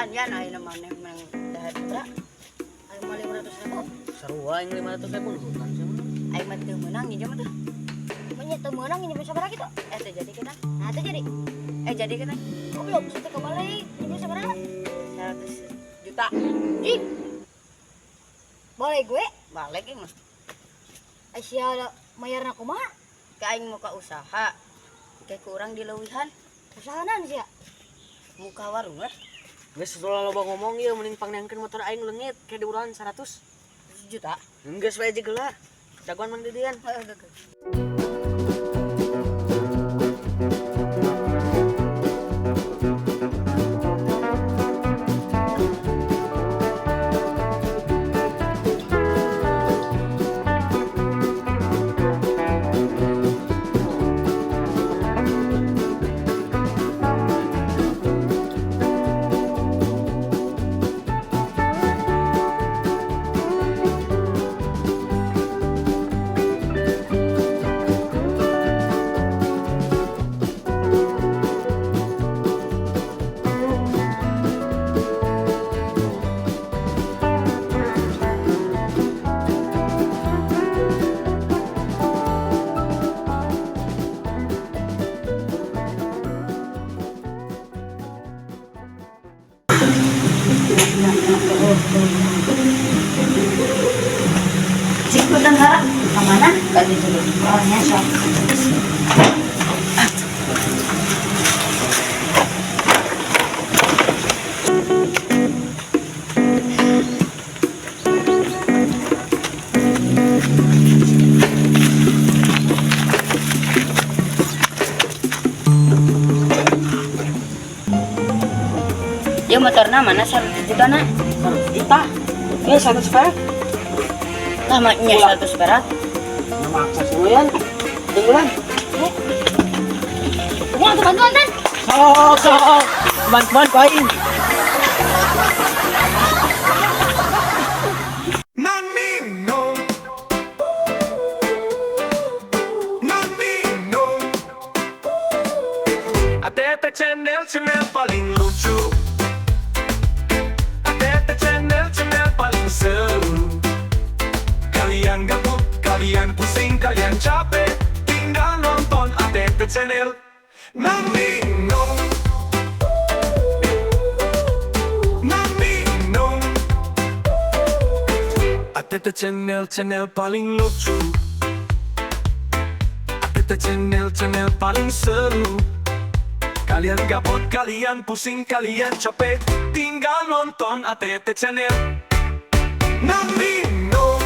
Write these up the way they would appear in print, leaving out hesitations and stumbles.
Yan ay naman yang dahil pra. Ay mo 500.000. Sarua yang 500.000 luhutan siya mo. Ay mateu menang ieu mah teh. Mun teu meunang ieu sabaraha kitu? Teh jadi kita. Nah teh jadi. Jadi kita. Goblok satu kembali ieu sabaraha? 100 juta. Ih. Boleh gue? Balik ieu mah. Ai sia mayarna kumaha? Ka aing muka usaha. Kayak kurang dileuwihan. Usaha naon sia? Muka warung lah. Geus setelah loba ngomong ieu mending pangneangkeun motor aing leungit kayak diuran 100 juta. Geus wae jegeula. Daguan Mang Didian. Sikut dan harap kemana? Kali dulu. Orangnya sok. Ya motornya mana 100 juta nak? 100 juta. Ini 100 perak. Namanya 100 perak. Nama akses lu yan. Tunggulan. Wah, tuh bantuan kan? Sok. Bantuan koin. ATT channel paling lucu. ATT channel paling seru. Kalian gabut, kalian pusing, kalian capek, tinggal nonton ATT channel. Namino, Namino. ATT channel paling lucu. ATT channel paling seru. Kalian gabut, kalian pusing, kalian capek, tinggal nonton ATT channel. Namino,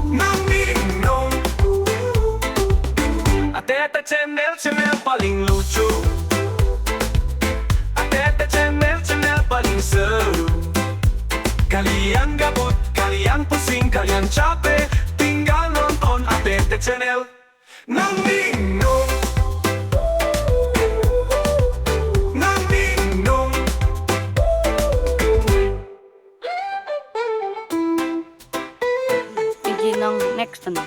Namino. ATT channel paling lucu. ATT channel paling seru. Kalian gabut, kalian pusing, kalian capek, tinggal nonton ATT channel. Namino. Nang next tenang.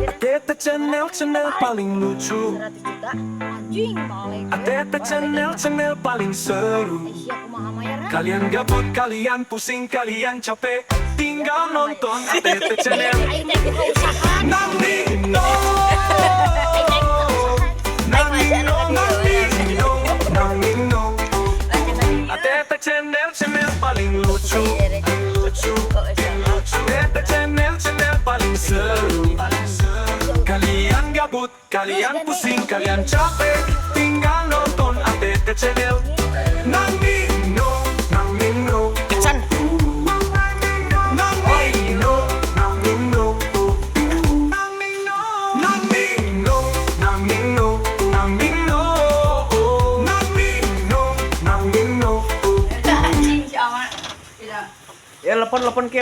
ATT channel paling lucu. 100 juta. Anjing balik. ATT channel paling seru. Kalian gabut, kalian pusing, kalian capek, tinggal nonton ATT channel. Namino, Namino, Namino, Namino. ATT channel paling lucu. ATT channel paling seru. Kalian gabut, kalian pusing, kalian capek, tinggal nonton ATT channel. Namino, Namino. Ican. Namino, Namino. Namino, Namino, Namino, Namino. Namino, Namino. Anjing sama. Ya telepon ke